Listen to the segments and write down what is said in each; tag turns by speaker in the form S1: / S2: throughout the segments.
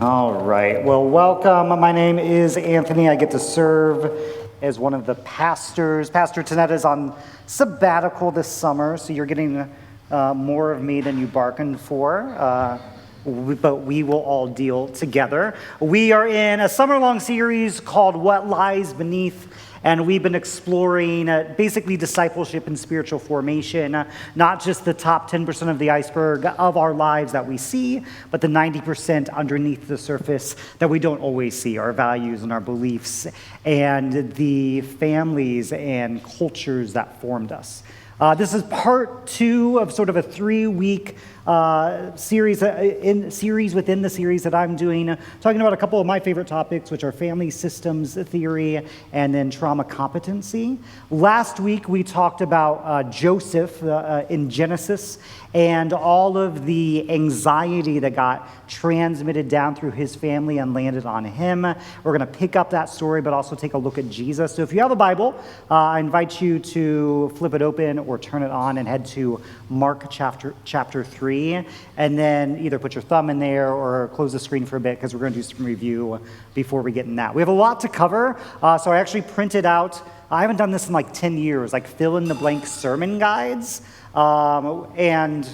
S1: All right. Well, welcome. My name is Anthony. I get to serve as one of the pastors. Pastor Tanetta is on sabbatical this summer, so you're getting more of me than you bargained for. But we will all deal together. We are in a summer-long series called What Lies Beneath, and we've been exploring basically discipleship and spiritual formation, not just the top 10% of the iceberg of our lives that we see, but the 90% underneath the surface that we don't always see, our values and our beliefs, and the families and cultures that formed us. This is part 2 of sort of a 3-week series within the series that I'm doing, talking about a couple of my favorite topics, which are family systems theory and then trauma competency. Last week, we talked about Joseph in Genesis and all of the anxiety that got transmitted down through his family and landed on him. We're going to pick up that story, but also take a look at Jesus. So if you have a Bible, I invite you to flip it open or turn it on and head to Mark chapter 3, and then either put your thumb in there or close the screen for a bit because we're going to do some review before we get in that. We have a lot to cover, so I actually printed out, I haven't done this in like 10 years, like fill-in-the-blank sermon guides, and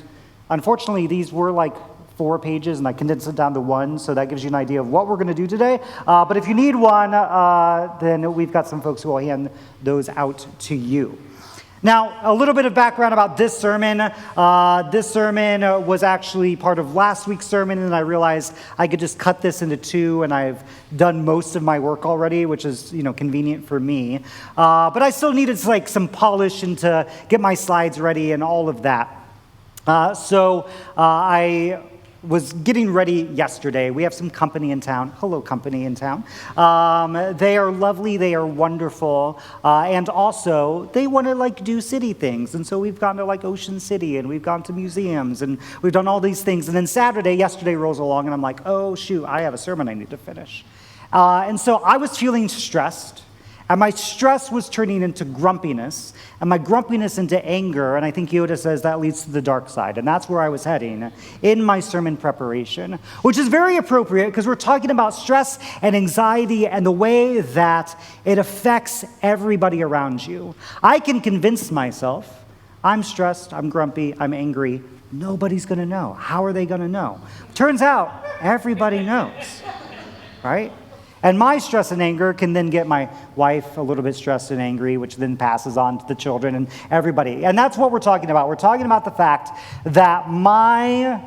S1: unfortunately these were like 4 pages, and I condensed it down to 1, so that gives you an idea of what we're going to do today. But if you need one, then we've got some folks who will hand those out to you. Now, a little bit of background about this sermon. This sermon was actually part of last week's sermon, and I realized I could just cut this into 2, and I've done most of my work already, which is, convenient for me. But I still needed like some polish and to get my slides ready and all of that. So I was getting ready yesterday. We have some company in town. Hello, company in town. They are lovely. They are wonderful. And also, they want to do city things. And so we've gone to Ocean City, and we've gone to museums, and we've done all these things. And then yesterday rolls along, and I'm like, oh, shoot, I have a sermon I need to finish. And so I was feeling stressed. And my stress was turning into grumpiness, and my grumpiness into anger, and I think Yoda says that leads to the dark side, and that's where I was heading in my sermon preparation, which is very appropriate because we're talking about stress and anxiety and the way that it affects everybody around you. I can convince myself I'm stressed, I'm grumpy, I'm angry. Nobody's going to know. How are they going to know? Turns out everybody knows, right? And my stress and anger can then get my wife a little bit stressed and angry, which then passes on to the children and everybody. And that's what we're talking about. We're talking about the fact that my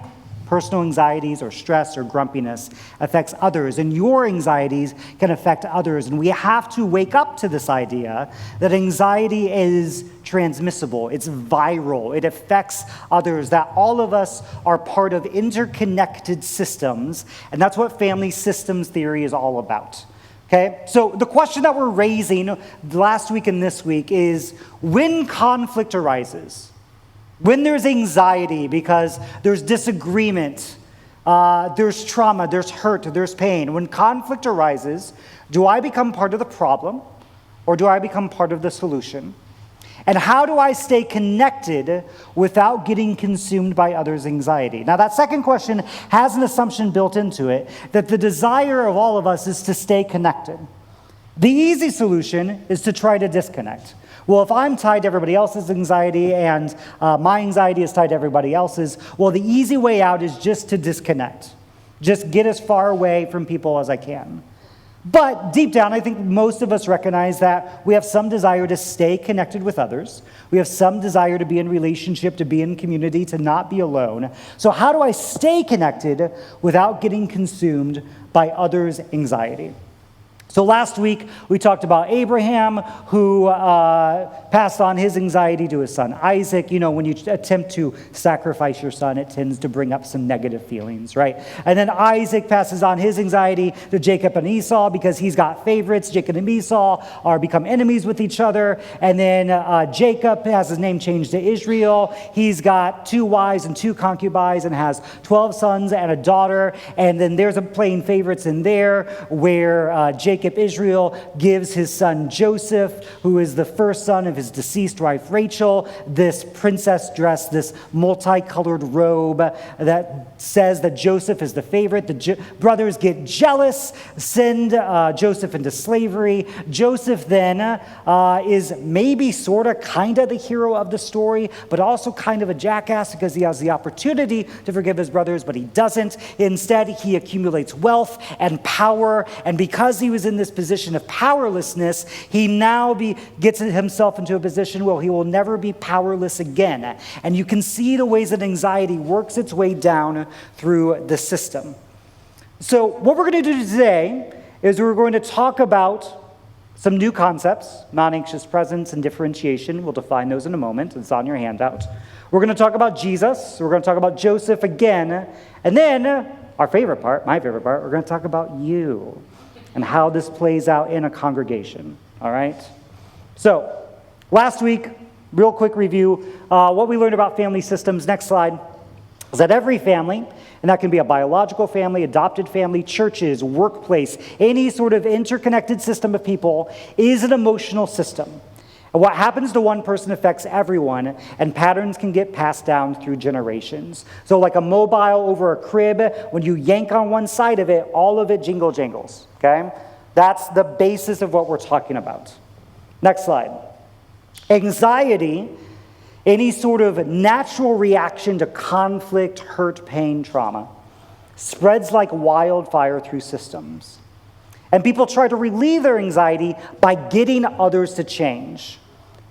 S1: personal anxieties or stress or grumpiness affects others, and your anxieties can affect others. And we have to wake up to this idea that anxiety is transmissible, it's viral, it affects others, that all of us are part of interconnected systems, and that's what family systems theory is all about. Okay, so the question that we're raising last week and this week is, when conflict arises, when there's anxiety because there's disagreement, there's trauma, there's hurt, there's pain, when conflict arises, do I become part of the problem or do I become part of the solution? And how do I stay connected without getting consumed by others' anxiety? Now, that second question has an assumption built into it that the desire of all of us is to stay connected. The easy solution is to try to disconnect. Well, if I'm tied to everybody else's anxiety and my anxiety is tied to everybody else's, well, the easy way out is just to disconnect. Just get as far away from people as I can. But deep down, I think most of us recognize that we have some desire to stay connected with others. We have some desire to be in relationship, to be in community, to not be alone. So how do I stay connected without getting consumed by others' anxiety? So last week, we talked about Abraham, who passed on his anxiety to his son Isaac. When you attempt to sacrifice your son, it tends to bring up some negative feelings, right? And then Isaac passes on his anxiety to Jacob and Esau because he's got favorites. Jacob and Esau become enemies with each other. And then Jacob has his name changed to Israel. He's got 2 wives and 2 concubines and has 12 sons and a daughter. And then there's a playing favorites in there where Jacob Jacob, Israel gives his son Joseph, who is the first son of his deceased wife Rachel, this princess dress, this multicolored robe that says that Joseph is the favorite. The brothers get jealous, send Joseph into slavery. Joseph then is maybe sort of kind of the hero of the story, but also kind of a jackass because he has the opportunity to forgive his brothers, but he doesn't. Instead, he accumulates wealth and power, and because he was in this position of powerlessness, he now gets himself into a position where he will never be powerless again. And you can see the ways that anxiety works its way down through the system. So what we're going to do today is we're going to talk about some new concepts, non-anxious presence and differentiation. We'll define those in a moment. It's on your handout. We're going to talk about Jesus. We're going to talk about Joseph again. And then our favorite part, my favorite part, we're going to talk about you and how this plays out in a congregation. All right? So last week, real quick review, what we learned about family systems. Next slide. Is that every family, and that can be a biological family, adopted family, churches, workplace, any sort of interconnected system of people, is an emotional system. And what happens to one person affects everyone, and patterns can get passed down through generations. So like a mobile over a crib, when you yank on one side of it, all of it jingle jangles, okay? That's the basis of what we're talking about. Next slide. Anxiety, any sort of natural reaction to conflict, hurt, pain, trauma, spreads like wildfire through systems. And people try to relieve their anxiety by getting others to change.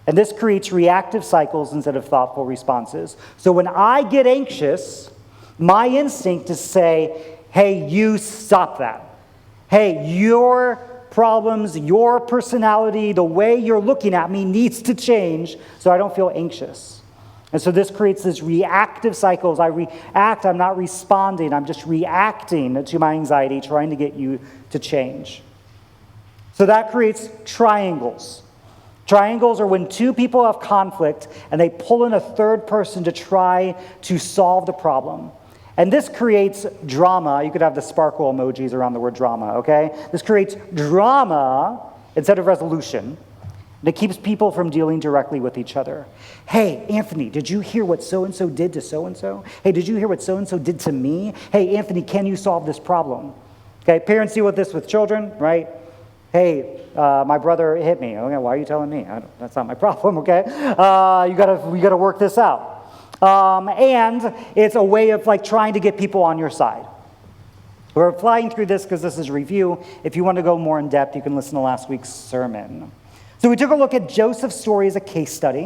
S1: And this creates reactive cycles instead of thoughtful responses. So when I get anxious, my instinct is to say, hey, you stop that. Hey, your problems, your personality, the way you're looking at me needs to change so I don't feel anxious. And so this creates this reactive cycles. I react, I'm not responding, I'm just reacting to my anxiety, trying to get you to change. So that creates triangles. Triangles are when two people have conflict and they pull in a third person to try to solve the problem. And this creates drama. You could have the sparkle emojis around the word drama, okay? This creates drama instead of resolution. And it keeps people from dealing directly with each other. Hey, Anthony, did you hear what so-and-so did to so-and-so? Hey, did you hear what so-and-so did to me? Hey, Anthony, can you solve this problem? Okay, parents deal with this with children, right? Hey, my brother hit me. Okay, why are you telling me? That's not my problem, okay? You gotta work this out. And it's a way of like trying to get people on your side. We're flying through this because this is review. If you want to go more in depth, you can listen to last week's sermon. So we took a look at Joseph's story as a case study,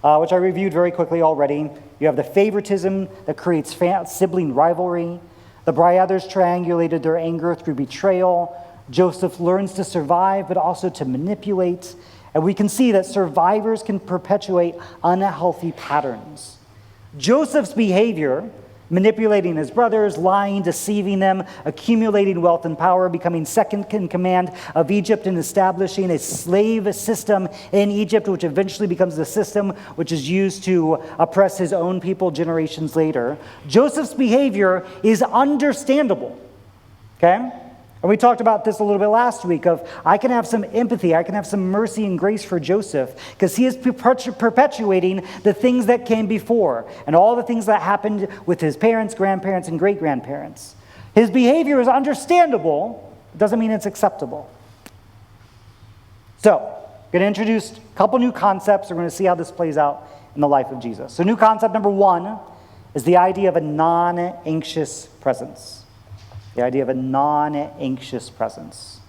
S1: which I reviewed very quickly already. You have the favoritism that creates sibling rivalry. The brothers triangulated their anger through betrayal. Joseph learns to survive, but also to manipulate. And we can see that survivors can perpetuate unhealthy patterns. Joseph's behavior, manipulating his brothers, lying, deceiving them, accumulating wealth and power, becoming second in command of Egypt and establishing a slave system in Egypt, which eventually becomes the system which is used to oppress his own people generations later. Joseph's behavior is understandable, okay? And we talked about this a little bit last week of I can have some empathy, I can have some mercy and grace for Joseph because he is perpetuating the things that came before and all the things that happened with his parents, grandparents, and great-grandparents. His behavior is understandable, it doesn't mean it's acceptable. So, I'm going to introduce a couple new concepts. We're going to see how this plays out in the life of Jesus. So new concept number one is the idea of a non-anxious presence. The idea of a non-anxious presence.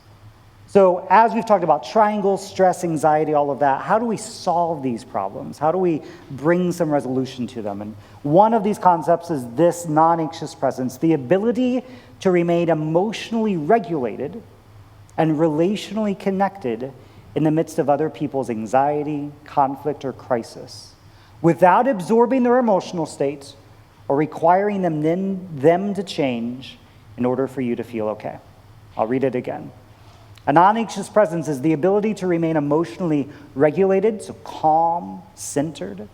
S1: So as we've talked about triangles, stress, anxiety, all of that, how do we solve these problems? How do we bring some resolution to them? And one of these concepts is this non-anxious presence, the ability to remain emotionally regulated and relationally connected in the midst of other people's anxiety, conflict, or crisis, without absorbing their emotional state or requiring them to change in order for you to feel okay. I'll read it again. A non-anxious presence is the ability to remain emotionally regulated, so calm, centered,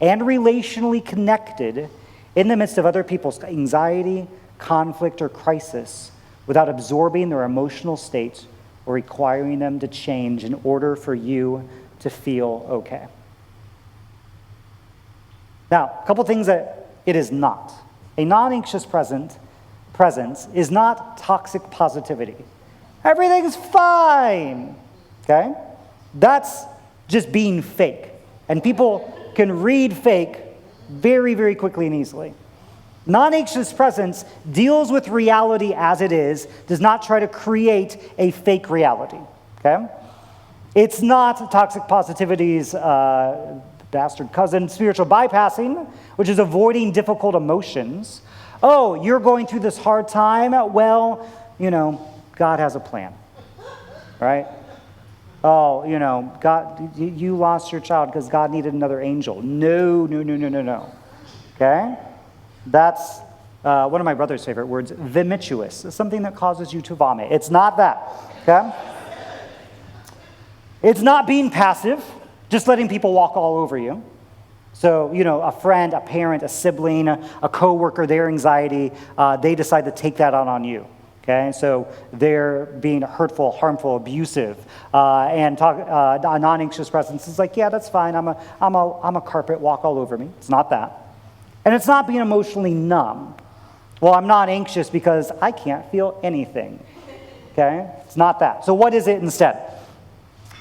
S1: and relationally connected in the midst of other people's anxiety, conflict, or crisis without absorbing their emotional state or requiring them to change in order for you to feel okay. Now, a couple things that it is not. A non-anxious presence is not toxic positivity. Everything's fine, okay? That's just being fake. And people can read fake very, very quickly and easily. Non-anxious presence deals with reality as it is, does not try to create a fake reality, okay? It's not toxic positivity's bastard cousin, spiritual bypassing, which is avoiding difficult emotions. Oh, you're going through this hard time? Well, God has a plan, right? Oh, God, you lost your child because God needed another angel. No. Okay? That's one of my brother's favorite words, vomituous, something that causes you to vomit. It's not that, okay? It's not being passive, just letting people walk all over you. So, a friend, a parent, a sibling, a coworker, their anxiety, they decide to take that on you. Okay, so they're being hurtful, harmful, abusive, and a non-anxious presence is like, yeah, that's fine. I'm a carpet, walk all over me. It's not that, and it's not being emotionally numb. Well, I'm not anxious because I can't feel anything. Okay, it's not that. So what is it instead?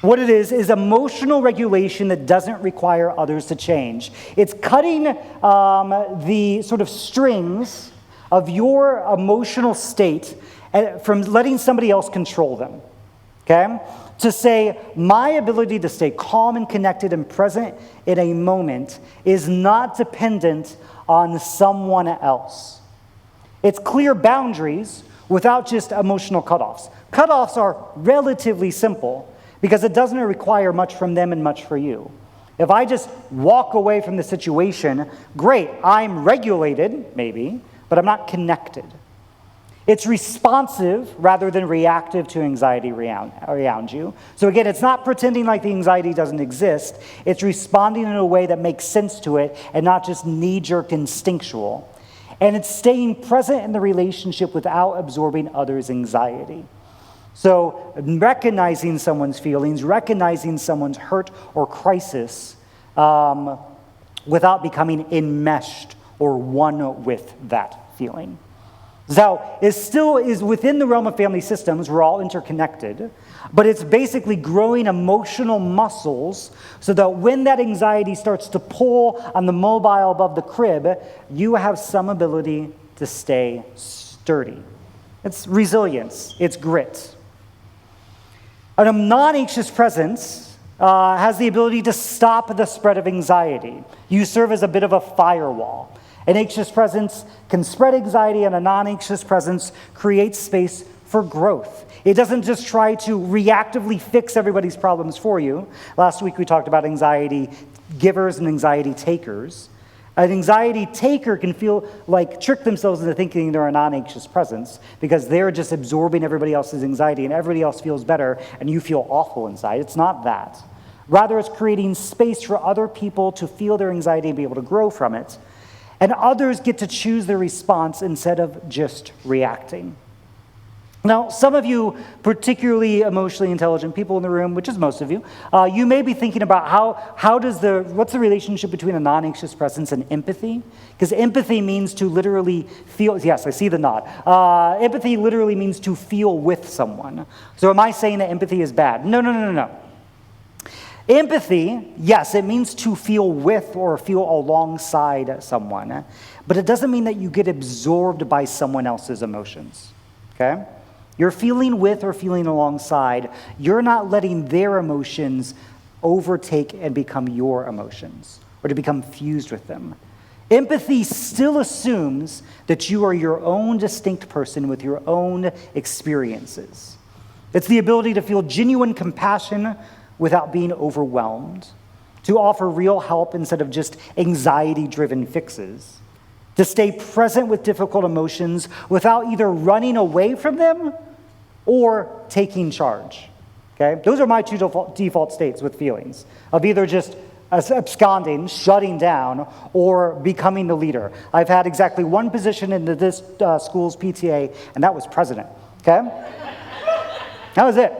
S1: What it is emotional regulation that doesn't require others to change. It's cutting the sort of strings of your emotional state from letting somebody else control them, okay? To say, my ability to stay calm and connected and present in a moment is not dependent on someone else. It's clear boundaries without just emotional cutoffs. Cutoffs are relatively simple because it doesn't require much from them and much for you. If I just walk away from the situation, great, I'm regulated, maybe, but I'm not connected. It's responsive rather than reactive to anxiety around you. So again, it's not pretending like the anxiety doesn't exist. It's responding in a way that makes sense to it and not just knee-jerk instinctual. And it's staying present in the relationship without absorbing others' anxiety. So recognizing someone's feelings, recognizing someone's hurt or crisis without becoming enmeshed or one with that feeling. So it still is within the realm of family systems. We're all interconnected, but it's basically growing emotional muscles so that when that anxiety starts to pull on the mobile above the crib, you have some ability to stay sturdy. It's resilience. It's grit. A non-anxious presence has the ability to stop the spread of anxiety. You serve as a bit of a firewall. An anxious presence can spread anxiety, and a non-anxious presence creates space for growth. It doesn't just try to reactively fix everybody's problems for you. Last week we talked about anxiety givers and anxiety takers. An anxiety taker can trick themselves into thinking they're a non-anxious presence because they're just absorbing everybody else's anxiety and everybody else feels better and you feel awful inside. It's not that. Rather, it's creating space for other people to feel their anxiety and be able to grow from it. And others get to choose their response instead of just reacting. Now, some of you, particularly emotionally intelligent people in the room, which is most of you, you may be thinking about what's the relationship between a non-anxious presence and empathy? Because empathy means to literally feel, yes, I see the nod. Empathy literally means to feel with someone. So am I saying that empathy is bad? No. Empathy, yes, it means to feel with or feel alongside someone, but it doesn't mean that you get absorbed by someone else's emotions, okay? You're feeling with or feeling alongside. You're not letting their emotions overtake and become your emotions or to become fused with them. Empathy still assumes that you are your own distinct person with your own experiences. It's the ability to feel genuine compassion without being overwhelmed, to offer real help instead of just anxiety-driven fixes, to stay present with difficult emotions without either running away from them or taking charge. Okay? Those are my two default states with feelings, of either just absconding, shutting down, or becoming the leader. I've had exactly one position in this school's PTA, and that was president. Okay? That was it.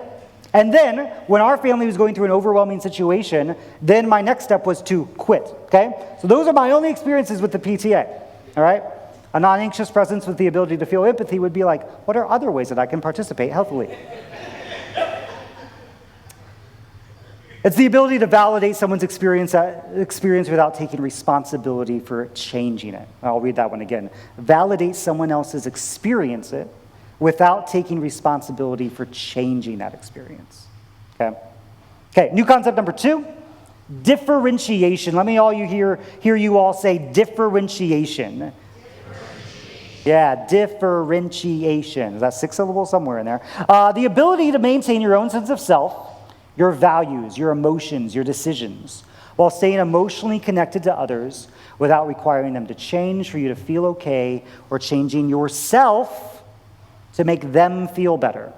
S1: And then, when our family was going through an overwhelming situation, then my next step was to quit, okay? So those are my only experiences with the PTA, all right? A non-anxious presence with the ability to feel empathy would be like, what are other ways that I can participate healthily? It's the ability to validate someone's experience without taking responsibility for changing it. I'll read that one again. Validate someone else's experience without taking responsibility for changing that experience. Okay, new concept number 2, differentiation. Let me hear you all say differentiation. Yeah, differentiation. Is that 6 syllables somewhere in there? The ability to maintain your own sense of self, your values, your emotions, your decisions, while staying emotionally connected to others without requiring them to change for you to feel okay, or changing yourself to make them feel better,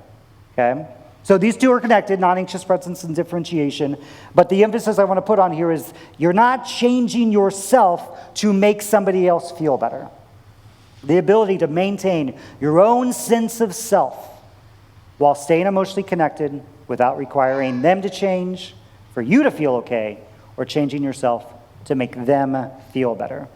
S1: okay? So these two are connected, non-anxious presence and differentiation, but the emphasis I want to put on here is you're not changing yourself to make somebody else feel better. The ability to maintain your own sense of self while staying emotionally connected without requiring them to change for you to feel okay, or changing yourself to make them feel better.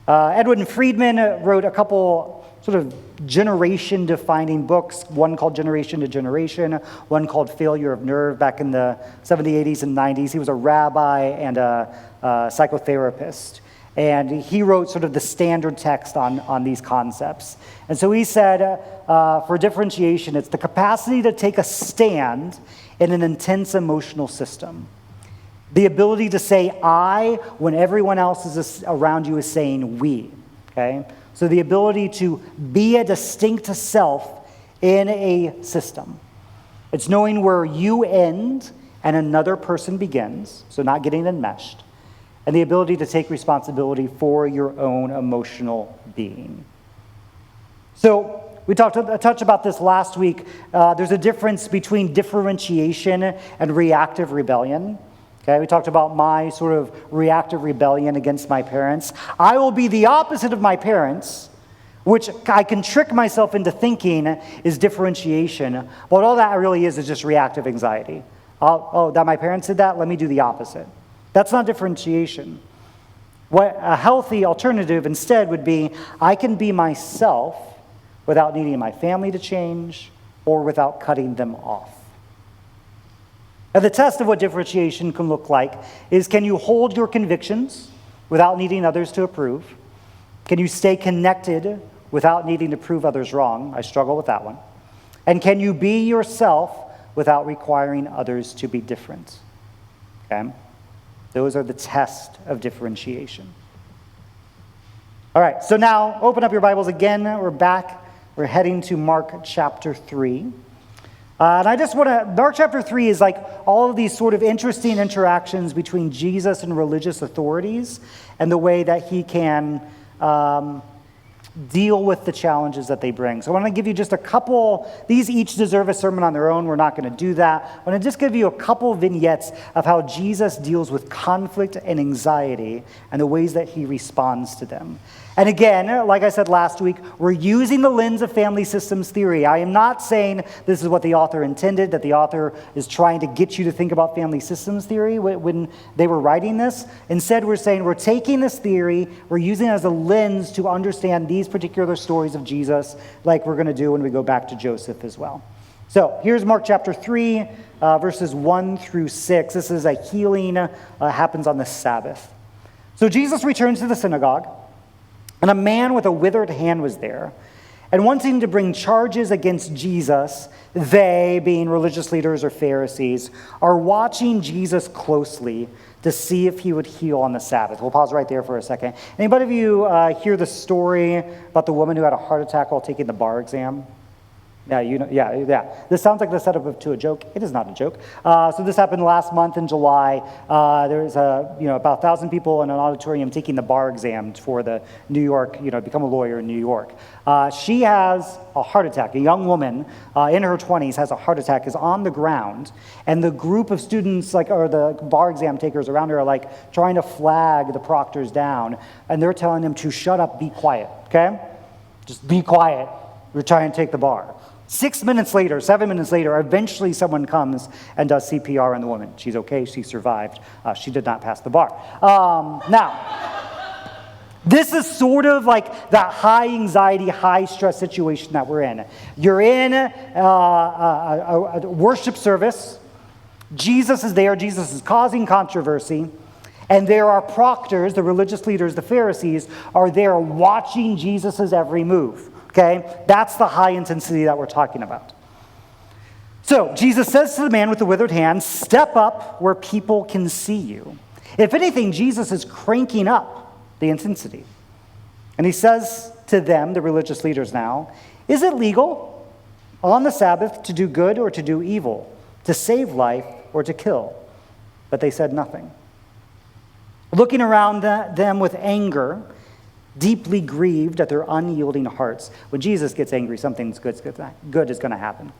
S1: Edwin Friedman wrote a couple sort of generation-defining books, one called Generation to Generation, one called Failure of Nerve back in the 70s, 80s, and 90s. He was a rabbi and a psychotherapist. And he wrote sort of the standard text on these concepts. And so he said, for differentiation, it's the capacity to take a stand in an intense emotional system. The ability to say I when everyone else around you is saying we. Okay? So the ability to be a distinct self in a system. It's knowing where you end and another person begins, so not getting enmeshed. And the ability to take responsibility for your own emotional being. So we talked a touch about this last week. There's a difference between differentiation and reactive rebellion. Okay, we talked about my sort of reactive rebellion against my parents. I will be the opposite of my parents, which I can trick myself into thinking is differentiation. But all that really is just reactive anxiety. Oh, that my parents did that? Let me do the opposite. That's not differentiation. What a healthy alternative instead would be, I can be myself without needing my family to change or without cutting them off. Now, the test of what differentiation can look like is, can you hold your convictions without needing others to approve? Can you stay connected without needing to prove others wrong? I struggle with that one. And can you be yourself without requiring others to be different? Okay? Those are the test of differentiation. All right, so now open up your Bibles again. We're back. We're heading to Mark chapter 3. And I just want to, Mark chapter 3 is like all of these sort of interesting interactions between Jesus and religious authorities and the way that he can deal with the challenges that they bring. So I want to give you just a couple, these each deserve a sermon on their own. We're not going to do that. I want to just give you a couple vignettes of how Jesus deals with conflict and anxiety and the ways that he responds to them. And again, like I said last week, we're using the lens of family systems theory. I am not saying this is what the author intended, that the author is trying to get you to think about family systems theory when they were writing this. Instead, we're saying we're taking this theory, we're using it as a lens to understand these particular stories of Jesus, like we're going to do when we go back to Joseph as well. So here's Mark chapter 3, verses 1 through 6. This is a healing, happens on the Sabbath. So Jesus returns to the synagogue, and a man with a withered hand was there. And wanting to bring charges against Jesus, they, being religious leaders or Pharisees, are watching Jesus closely to see if he would heal on the Sabbath. We'll pause right there for a second. Anybody of you hear the story about the woman who had a heart attack while taking the bar exam? Yeah, you know, yeah. This sounds like the setup to a joke. It is not a joke. So this happened last month in July. There was about 1,000 people in an auditorium taking the bar exam for the New York, become a lawyer in New York. She has a heart attack. A young woman in her 20s has a heart attack, is on the ground, and the group of students, or the bar exam takers around her, are trying to flag the proctors down, and they're telling them to shut up, be quiet. Okay, just be quiet. We're trying to take the bar. 6 minutes later, 7 minutes later, eventually someone comes and does CPR on the woman. She's okay. She survived. She did not pass the bar. Now, this is sort of like that high anxiety, high stress situation that we're in. You're in a worship service. Jesus is there. Jesus is causing controversy. And there are proctors, the religious leaders, the Pharisees, are there watching Jesus' every move. Okay? That's the high intensity that we're talking about. So, Jesus says to the man with the withered hand, step up where people can see you. If anything, Jesus is cranking up the intensity. And he says to them, the religious leaders now, is it legal on the Sabbath to do good or to do evil, to save life or to kill? But they said nothing. Looking around them with anger, deeply grieved at their unyielding hearts. When Jesus gets angry, something good is going to happen.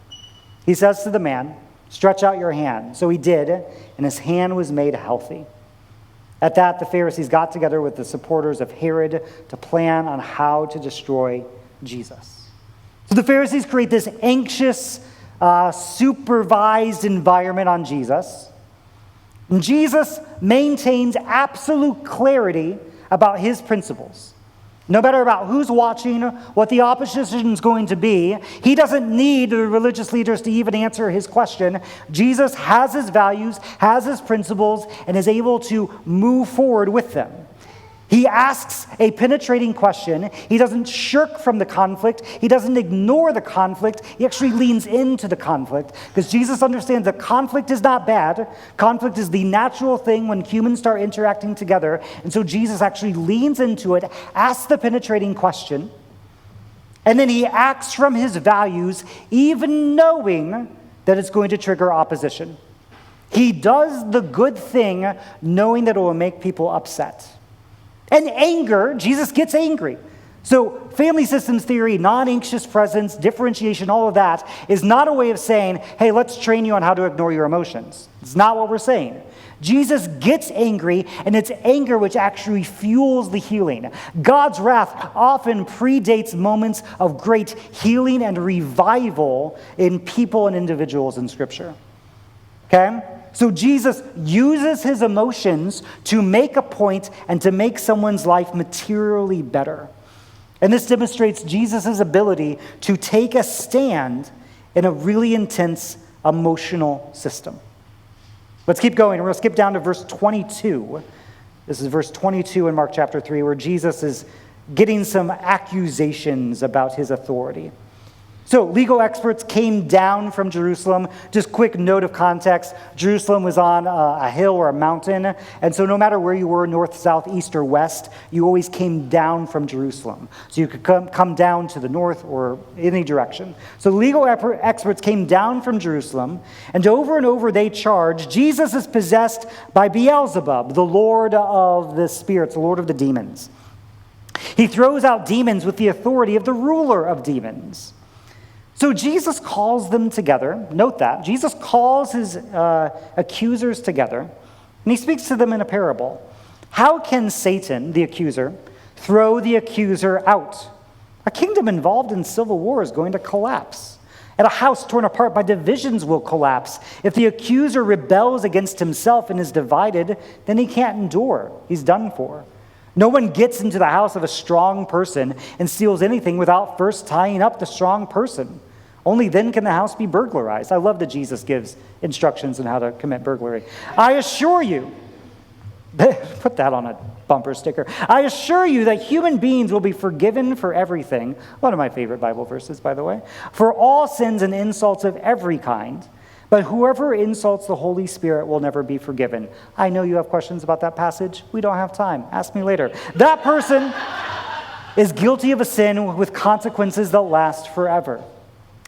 S1: He says to the man, stretch out your hand. So he did, and his hand was made healthy. At that, the Pharisees got together with the supporters of Herod to plan on how to destroy Jesus. So the Pharisees create this anxious, supervised environment on Jesus. And Jesus maintains absolute clarity about his principles. No matter about who's watching, what the opposition is going to be, he doesn't need the religious leaders to even answer his question. Jesus has his values, has his principles, and is able to move forward with them. He asks a penetrating question. He doesn't shirk from the conflict. He doesn't ignore the conflict. He actually leans into the conflict because Jesus understands that conflict is not bad. Conflict is the natural thing when humans start interacting together. And so Jesus actually leans into it, asks the penetrating question, and then he acts from his values, even knowing that it's going to trigger opposition. He does the good thing knowing that it will make people upset. And anger, Jesus gets angry. So family systems theory, non-anxious presence, differentiation, all of that is not a way of saying, hey, let's train you on how to ignore your emotions. It's not what we're saying. Jesus gets angry, and it's anger which actually fuels the healing. God's wrath often predates moments of great healing and revival in people and individuals in Scripture. Okay? So Jesus uses his emotions to make a point and to make someone's life materially better. And this demonstrates Jesus' ability to take a stand in a really intense emotional system. Let's keep going. We're going to skip down to verse 22. This is verse 22 in Mark chapter 3, where Jesus is getting some accusations about his authority. So legal experts came down from Jerusalem. Just quick note of context, Jerusalem was on a hill or a mountain, and so no matter where you were, north, south, east, or west, you always came down from Jerusalem. So you could come down to the north or any direction. So legal experts came down from Jerusalem, and over they charged, Jesus is possessed by Beelzebub, the lord of the spirits, the lord of the demons. He throws out demons with the authority of the ruler of demons. So Jesus calls them together. Note that. Jesus calls his accusers together, and he speaks to them in a parable. How can Satan, the accuser, throw the accuser out? A kingdom involved in civil war is going to collapse. And a house torn apart by divisions will collapse. If the accuser rebels against himself and is divided, then he can't endure. He's done for. No one gets into the house of a strong person and steals anything without first tying up the strong person. Only then can the house be burglarized. I love that Jesus gives instructions on how to commit burglary. I assure you, put that on a bumper sticker. I assure you that human beings will be forgiven for everything. One of my favorite Bible verses, by the way. For all sins and insults of every kind. But whoever insults the Holy Spirit will never be forgiven. I know you have questions about that passage. We don't have time. Ask me later. That person is guilty of a sin with consequences that last forever.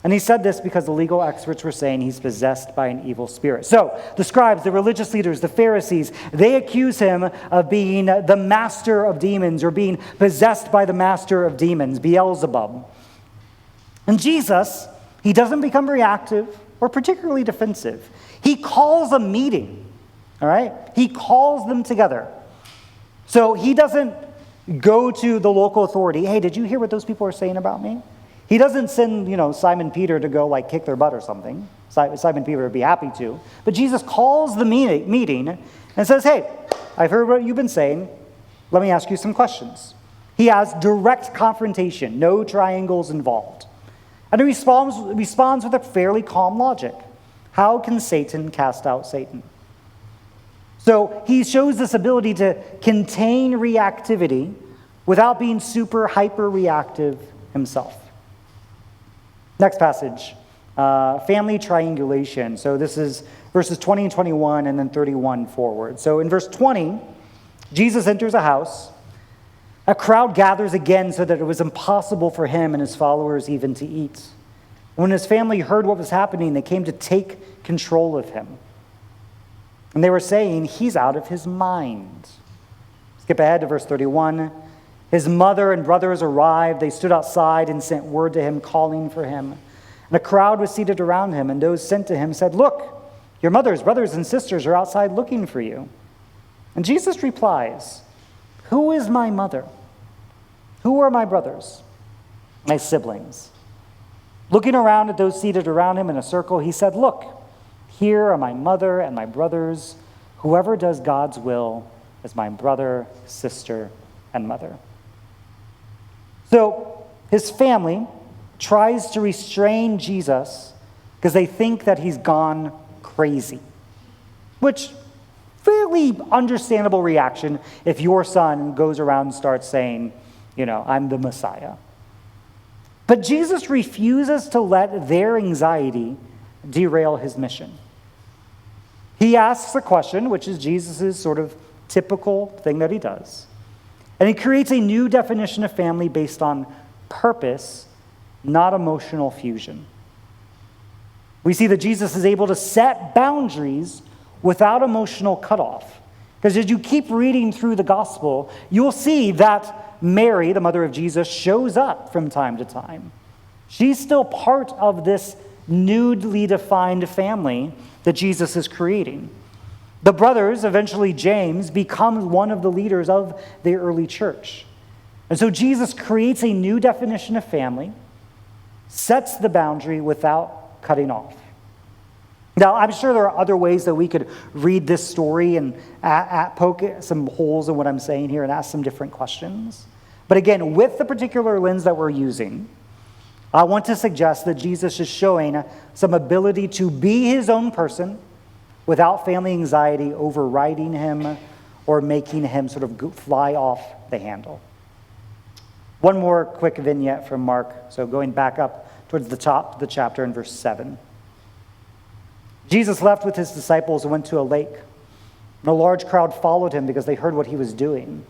S1: And he said this because the legal experts were saying he's possessed by an evil spirit. So the scribes, the religious leaders, the Pharisees, they accuse him of being the master of demons or being possessed by the master of demons, Beelzebub. And Jesus, he doesn't become reactive or particularly defensive. He calls a meeting, all right? He calls them together. So he doesn't go to the local authority. Hey, did you hear what those people are saying about me? He doesn't send, Simon Peter to go like kick their butt or something. Simon Peter would be happy to. But Jesus calls the meeting and says, hey, I've heard what you've been saying. Let me ask you some questions. He has direct confrontation, no triangles involved. And he responds with a fairly calm logic. How can Satan cast out Satan? So he shows this ability to contain reactivity without being super hyper reactive himself. Next passage, family triangulation. So this is verses 20 and 21 and then 31 forward. So in verse 20, Jesus enters a house. A crowd gathers again so that it was impossible for him and his followers even to eat. When his family heard what was happening, they came to take control of him. And they were saying, he's out of his mind. Skip ahead to verse 31. His mother and brothers arrived. They stood outside and sent word to him, calling for him. And a crowd was seated around him, and those sent to him said, look, your mother's brothers and sisters are outside looking for you. And Jesus replies, who is my mother? Who are my brothers? My siblings. Looking around at those seated around him in a circle, he said, look, here are my mother and my brothers. Whoever does God's will is my brother, sister, and mother. So his family tries to restrain Jesus because they think that he's gone crazy, which fairly understandable reaction if your son goes around and starts saying, I'm the Messiah. But Jesus refuses to let their anxiety derail his mission. He asks a question, which is Jesus' sort of typical thing that he does. And he creates a new definition of family based on purpose, not emotional fusion. We see that Jesus is able to set boundaries without emotional cutoff. Because as you keep reading through the gospel, you'll see that Mary, the mother of Jesus, shows up from time to time. She's still part of this newly defined family that Jesus is creating. The brothers, eventually James, becomes one of the leaders of the early church. And so Jesus creates a new definition of family, sets the boundary without cutting off. Now, I'm sure there are other ways that we could read this story and poke some holes in what I'm saying here and ask some different questions. But again, with the particular lens that we're using, I want to suggest that Jesus is showing some ability to be his own person without family anxiety overriding him or making him sort of fly off the handle. One more quick vignette from Mark. So going back up towards the top of the chapter in verse 7. Jesus left with his disciples and went to a lake. And a large crowd followed him because they heard what he was doing.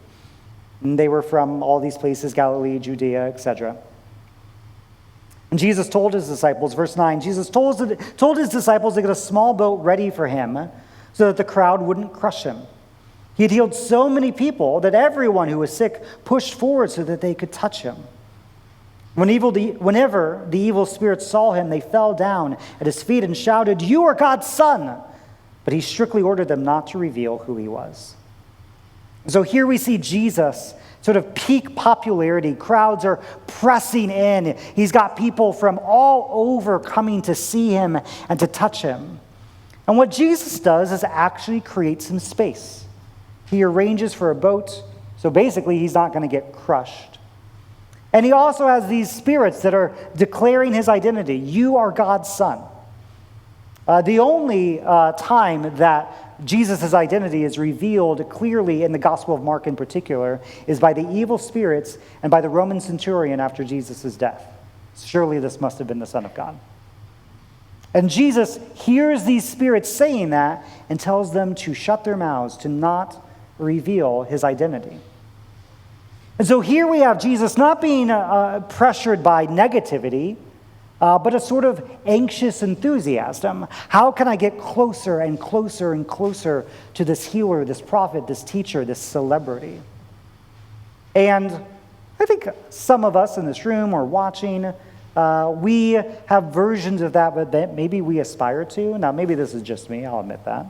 S1: And they were from all these places, Galilee, Judea, etc. And Jesus told his disciples, verse 9, Jesus told his disciples to get a small boat ready for him so that the crowd wouldn't crush him. He had healed so many people that everyone who was sick pushed forward so that they could touch him. Whenever the evil spirits saw him, they fell down at his feet and shouted, "You are God's son!" But he strictly ordered them not to reveal who he was. So here we see Jesus sort of peak popularity. Crowds are pressing in. He's got people from all over coming to see him and to touch him. And what Jesus does is actually create some space. He arranges for a boat, so basically he's not going to get crushed. And he also has these spirits that are declaring his identity. You are God's son. The only time that Jesus' identity is revealed clearly in the Gospel of Mark in particular is by the evil spirits and by the Roman centurion after Jesus' death. Surely this must have been the Son of God. And Jesus hears these spirits saying that and tells them to shut their mouths, to not reveal his identity. And so here we have Jesus not being pressured by negativity, but a sort of anxious enthusiasm. How can I get closer and closer and closer to this healer, this prophet, this teacher, this celebrity? And I think some of us in this room or watching, we have versions of that that maybe we aspire to. Now, maybe this is just me, I'll admit that.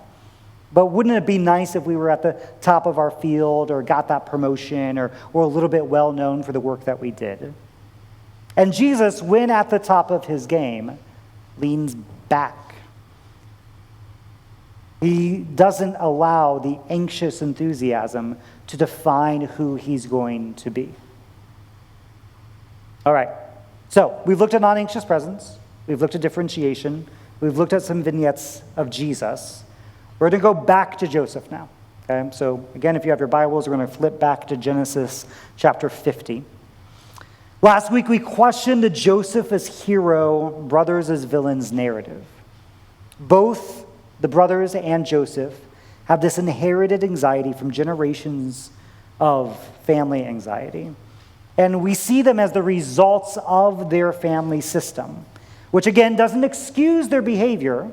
S1: But wouldn't it be nice if we were at the top of our field or got that promotion or were a little bit well known for the work that we did? And Jesus, when at the top of his game, leans back. He doesn't allow the anxious enthusiasm to define who he's going to be. All right, so we've looked at non-anxious presence. We've looked at differentiation. We've looked at some vignettes of Jesus. We're going to go back to Joseph now. Okay, so again, if you have your Bibles, we're going to flip back to Genesis chapter 50. Last week, we questioned the Joseph as hero, brothers as villains narrative. Both the brothers and Joseph have this inherited anxiety from generations of family anxiety. And we see them as the results of their family system, which again doesn't excuse their behavior,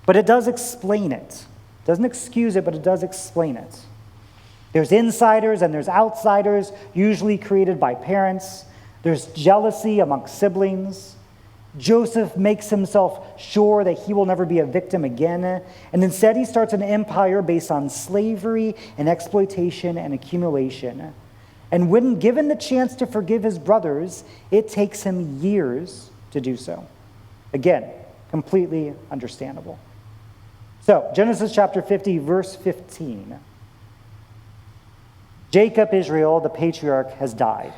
S1: but it does explain it. It doesn't excuse it, but it does explain it. There's insiders and there's outsiders, usually created by parents. There's jealousy amongst siblings. Joseph makes himself sure that he will never be a victim again, and instead he starts an empire based on slavery and exploitation and accumulation. And when given the chance to forgive his brothers, it takes him years to do so. Again, completely understandable. So, Genesis chapter 50, verse 15. Jacob, Israel, the patriarch, has died.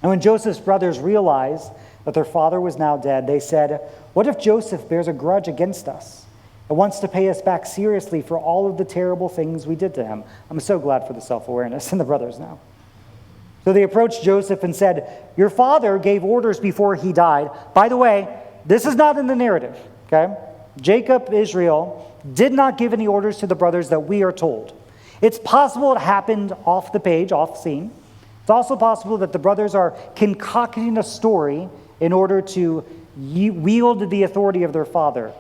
S1: And when Joseph's brothers realized that their father was now dead, they said, "What if Joseph bears a grudge against us and wants to pay us back seriously for all of the terrible things we did to him?" I'm so glad for the self-awareness in the brothers now. So they approached Joseph and said, "Your father gave orders before he died." By the way, this is not in the narrative, okay? Jacob, Israel, did not give any orders to the brothers that we are told. It's possible it happened off the page, off scene. It's also possible that the brothers are concocting a story in order to wield the authority of their father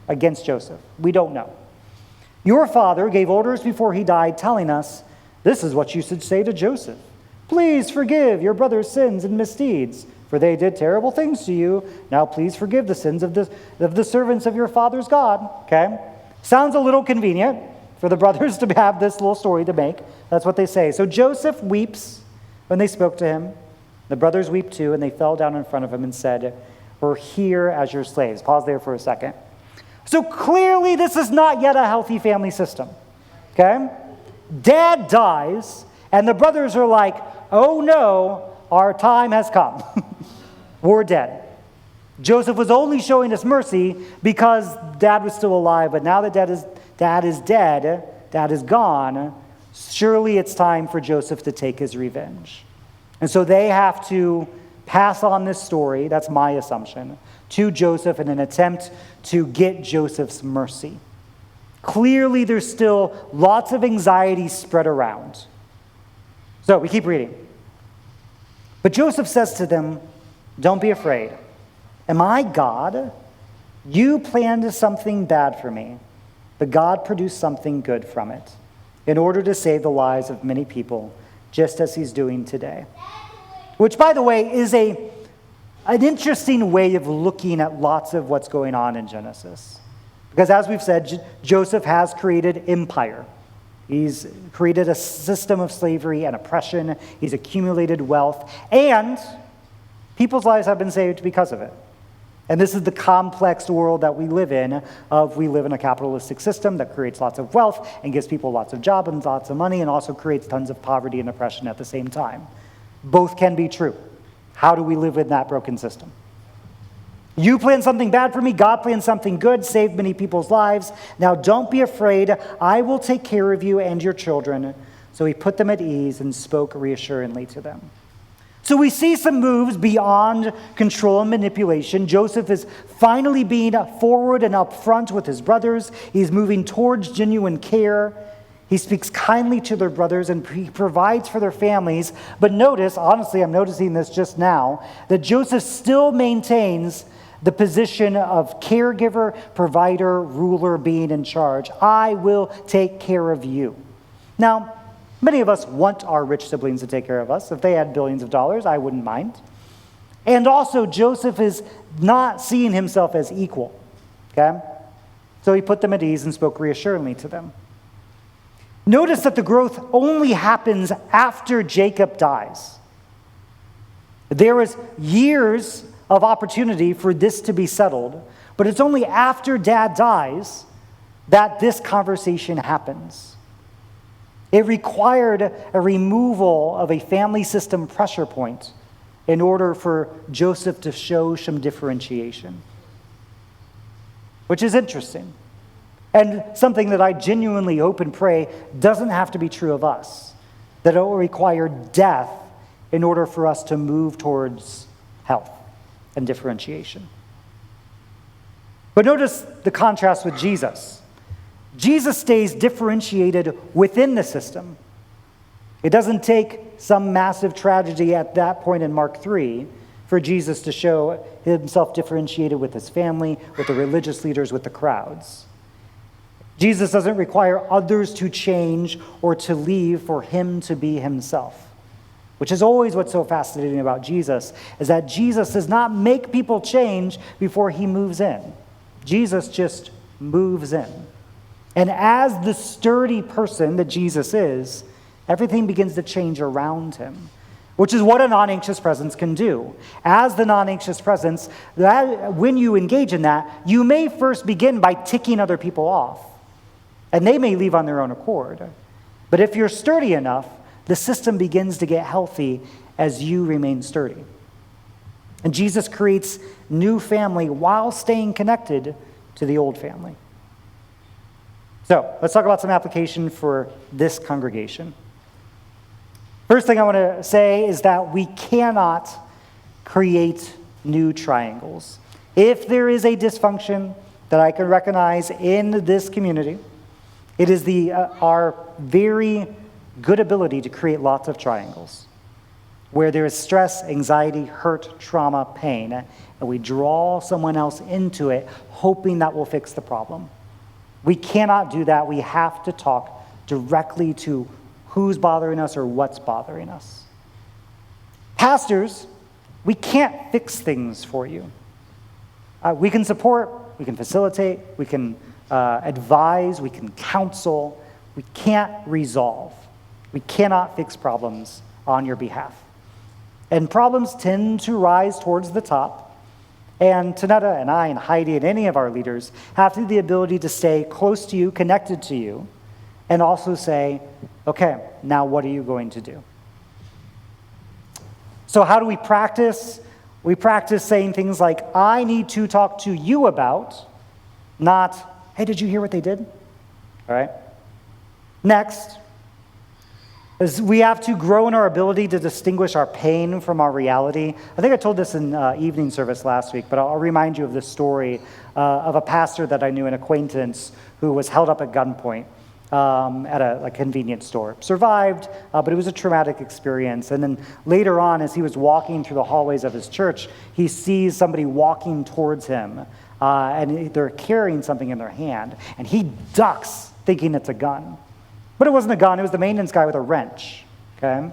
S1: against Joseph. We don't know. "Your father gave orders before he died, telling us, 'This is what you should say to Joseph. Please forgive your brother's sins and misdeeds, for they did terrible things to you. Now please forgive the sins of the servants of your father's God.'" Okay? Sounds a little convenient for the brothers to have this little story to make. That's what they say. So Joseph weeps when they spoke to him. The brothers weep too, and they fell down in front of him and said, "We're here as your slaves." Pause there for a second. So clearly this is not yet a healthy family system. Okay? Dad dies, and the brothers are like, "Oh no, our time has come. We're dead." Joseph was only showing us mercy because dad was still alive, but now that dad is dead, dad is gone, surely it's time for Joseph to take his revenge. And so they have to pass on this story, that's my assumption, to Joseph in an attempt to get Joseph's mercy. Clearly there's still lots of anxiety spread around. So we keep reading. But Joseph says to them, "Don't be afraid. Am I God? You planned something bad for me, but God produced something good from it, in order to save the lives of many people, just as he's doing today." Which, by the way, is an interesting way of looking at lots of what's going on in Genesis. Because as we've said, Joseph has created empire. He's created a system of slavery and oppression. He's accumulated wealth. And people's lives have been saved because of it. And this is the complex world that we live in. We live in a capitalistic system that creates lots of wealth and gives people lots of jobs and lots of money and also creates tons of poverty and oppression at the same time. Both can be true. How do we live in that broken system? You planned something bad for me. God planned something good, saved many people's lives. Now don't be afraid. I will take care of you and your children. So he put them at ease and spoke reassuringly to them. So we see some moves beyond control and manipulation. Joseph is finally being forward and upfront with his brothers. He's moving towards genuine care. He speaks kindly to their brothers and he provides for their families. But notice, honestly, I'm noticing this just now, that Joseph still maintains the position of caregiver, provider, ruler, being in charge. I will take care of you. Now, many of us want our rich siblings to take care of us. If they had billions of dollars, I wouldn't mind. And also, Joseph is not seeing himself as equal. Okay? So he put them at ease and spoke reassuringly to them. Notice that the growth only happens after Jacob dies. There was years of opportunity for this to be settled, but it's only after Dad dies that this conversation happens. It required a removal of a family system pressure point in order for Joseph to show some differentiation, which is interesting, and something that I genuinely hope and pray doesn't have to be true of us, that it will require death in order for us to move towards health and differentiation. But notice the contrast with Jesus. Jesus stays differentiated within the system. It doesn't take some massive tragedy at that point in Mark 3 for Jesus to show himself differentiated with his family, with the religious leaders, with the crowds. Jesus doesn't require others to change or to leave for him to be himself, which is always what's so fascinating about Jesus, is that Jesus does not make people change before he moves in. Jesus just moves in. And as the sturdy person that Jesus is, everything begins to change around him, which is what a non-anxious presence can do. As the non-anxious presence, when you engage in that, you may first begin by ticking other people off, and they may leave on their own accord. But if you're sturdy enough, the system begins to get healthy as you remain sturdy. And Jesus creates new family while staying connected to the old family. So let's talk about some application for this congregation. First thing I want to say is that we cannot create new triangles. If there is a dysfunction that I can recognize in this community, it is our very good ability to create lots of triangles where there is stress, anxiety, hurt, trauma, pain, and we draw someone else into it, hoping that will fix the problem. We cannot do that. We have to talk directly to who's bothering us or what's bothering us. Pastors, we can't fix things for you. We can support, we can facilitate, we can advise, we can counsel. We can't resolve. We cannot fix problems on your behalf. And problems tend to rise towards the top. And Tanetta and I and Heidi and any of our leaders have the ability to stay close to you, connected to you, and also say, okay, now what are you going to do? So how do we practice? We practice saying things like, I need to talk to you about, not, hey, did you hear what they did? All right. Next, is we have to grow in our ability to distinguish our pain from our reality. I think I told this in evening service last week, but I'll remind you of this story of a pastor that I knew, an acquaintance, who was held up at gunpoint at a convenience store. Survived, but it was a traumatic experience. And then later on, as he was walking through the hallways of his church, he sees somebody walking towards him, and they're carrying something in their hand, and he ducks, thinking it's a gun. But it wasn't a gun, it was the maintenance guy with a wrench, okay?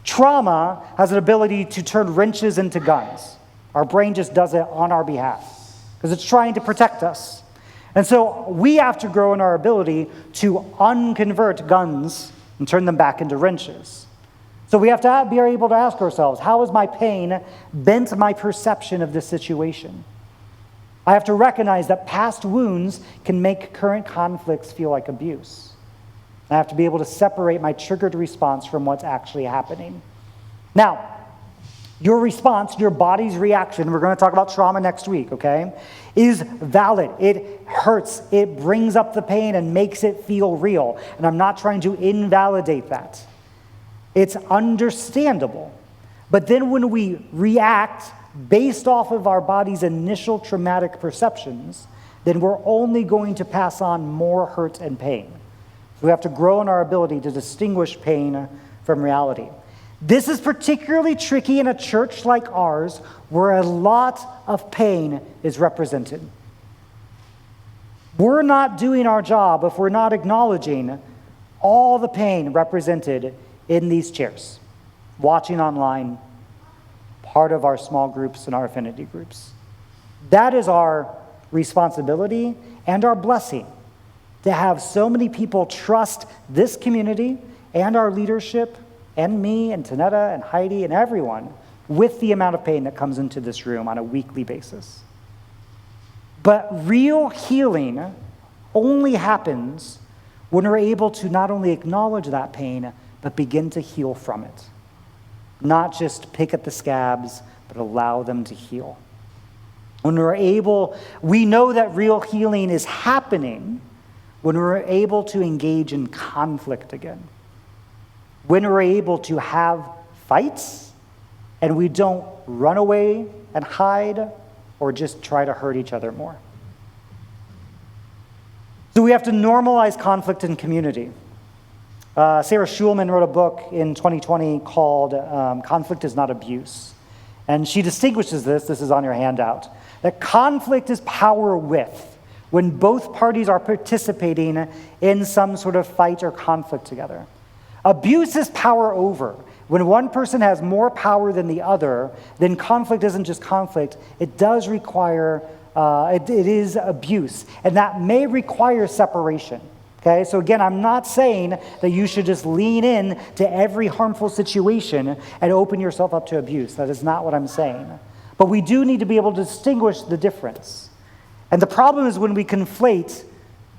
S1: Trauma has an ability to turn wrenches into guns. Our brain just does it on our behalf because it's trying to protect us. And so we have to grow in our ability to unconvert guns and turn them back into wrenches. So we have to be able to ask ourselves, how has my pain bent my perception of this situation? I have to recognize that past wounds can make current conflicts feel like abuse. I have to be able to separate my triggered response from what's actually happening. Now, your response, your body's reaction, we're going to talk about trauma next week, okay, is valid. It hurts. It brings up the pain and makes it feel real. And I'm not trying to invalidate that. It's understandable. But then when we react based off of our body's initial traumatic perceptions, then we're only going to pass on more hurt and pain. We have to grow in our ability to distinguish pain from reality. This is particularly tricky in a church like ours, where a lot of pain is represented. We're not doing our job if we're not acknowledging all the pain represented in these chairs, watching online, part of our small groups and our affinity groups. That is our responsibility and our blessing, to have so many people trust this community and our leadership and me and Tanetta and Heidi and everyone with the amount of pain that comes into this room on a weekly basis. But real healing only happens when we're able to not only acknowledge that pain, but begin to heal from it. Not just pick at the scabs, but allow them to heal. When we know that real healing is happening when we're able to engage in conflict again. When we're able to have fights and we don't run away and hide or just try to hurt each other more. So we have to normalize conflict in community. Sarah Schulman wrote a book in 2020 called Conflict is Not Abuse. And she distinguishes this is on your handout, that conflict is power with, when both parties are participating in some sort of fight or conflict together. Abuse is power over. When one person has more power than the other, then conflict isn't just conflict. It does require, it is abuse. And that may require separation. Okay, so again, I'm not saying that you should just lean in to every harmful situation and open yourself up to abuse. That is not what I'm saying. But we do need to be able to distinguish the difference. And the problem is when we conflate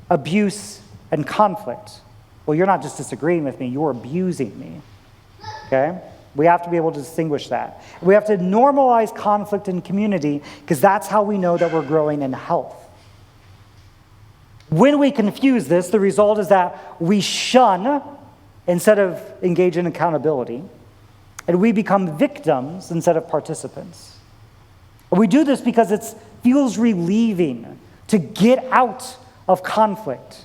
S1: abuse and conflict. Well, you're not just disagreeing with me, you're abusing me. Okay? We have to be able to distinguish that. We have to normalize conflict in community because that's how we know that we're growing in health. When we confuse this, the result is that we shun instead of engage in accountability, and we become victims instead of participants. And we do this because it feels relieving to get out of conflict,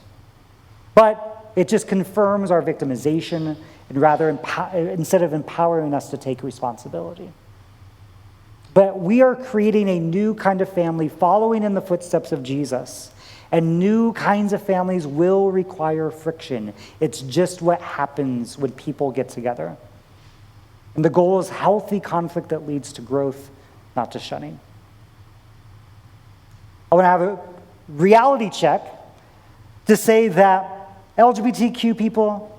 S1: but it just confirms our victimization and instead of empowering us to take responsibility. But we are creating a new kind of family following in the footsteps of Jesus. And new kinds of families will require friction. It's just what happens when people get together. And the goal is healthy conflict that leads to growth, not to shunning. I want to have a reality check to say that LGBTQ people,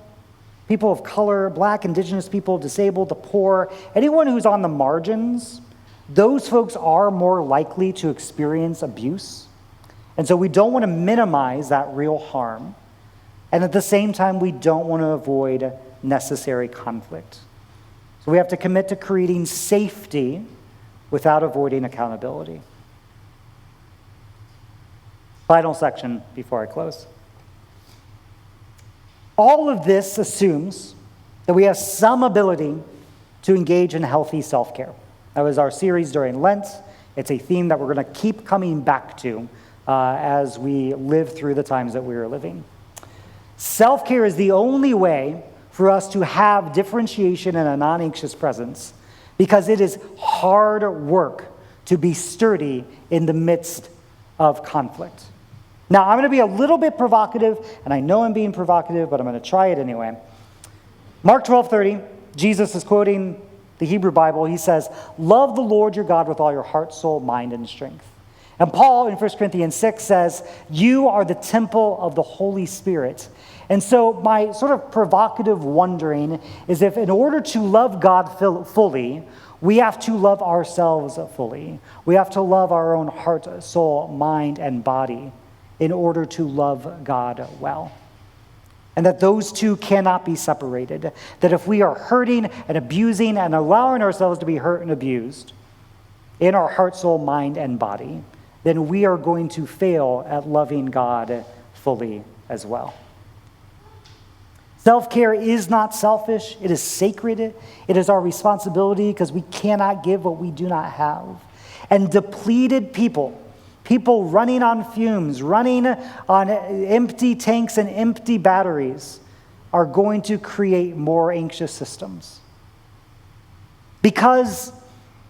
S1: people of color, Black, Indigenous people, disabled, the poor, anyone who's on the margins, those folks are more likely to experience abuse. And so we don't want to minimize that real harm. And at the same time, we don't want to avoid necessary conflict. So we have to commit to creating safety without avoiding accountability. Final section before I close. All of this assumes that we have some ability to engage in healthy self-care. That was our series during Lent. It's a theme that we're going to keep coming back to as we live through the times that we are living. Self-care is the only way for us to have differentiation and a non-anxious presence because it is hard work to be sturdy in the midst of conflict. Now, I'm going to be a little bit provocative, and I know I'm being provocative, but I'm going to try it anyway. Mark 12:30, Jesus is quoting the Hebrew Bible. He says, "Love the Lord your God with all your heart, soul, mind, and strength." And Paul in 1 Corinthians 6 says, "You are the temple of the Holy Spirit." And so my sort of provocative wondering is if in order to love God fully, we have to love ourselves fully. We have to love our own heart, soul, mind, and body in order to love God well. And that those two cannot be separated. That if we are hurting and abusing and allowing ourselves to be hurt and abused in our heart, soul, mind, and body, then we are going to fail at loving God fully as well. Self-care is not selfish. It is sacred. It is our responsibility because we cannot give what we do not have. And depleted people running on fumes, running on empty tanks and empty batteries, are going to create more anxious systems. Because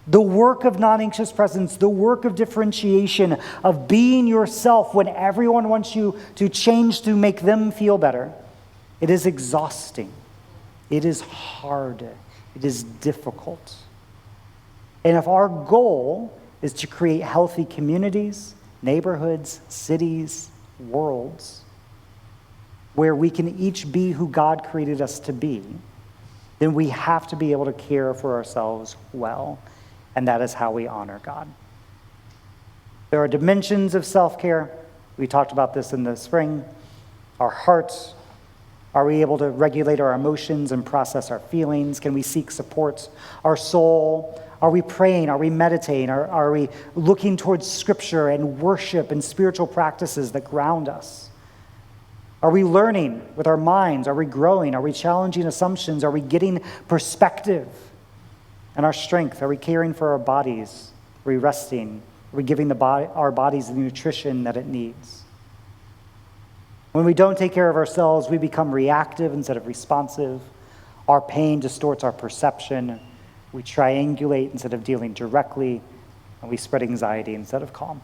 S1: the work of non-anxious presence, the work of differentiation, of being yourself when everyone wants you to change to make them feel better, it is exhausting. It is hard. It is difficult. And if our goal is to create healthy communities, neighborhoods, cities, worlds, where we can each be who God created us to be, then we have to be able to care for ourselves well. and that is how we honor God. There are dimensions of self-care. We talked about this in the spring. Our hearts. Are we able to regulate our emotions and process our feelings? Can we seek support? Our soul. Are we praying? Are we meditating? Are we looking towards Scripture and worship and spiritual practices that ground us? Are we learning with our minds? Are we growing? Are we challenging assumptions? Are we getting perspective? And our strength? Are we caring for our bodies? Are we resting? Are we giving our bodies the nutrition that it needs? When we don't take care of ourselves, we become reactive instead of responsive. Our pain distorts our perception. We triangulate instead of dealing directly, and we spread anxiety instead of calm.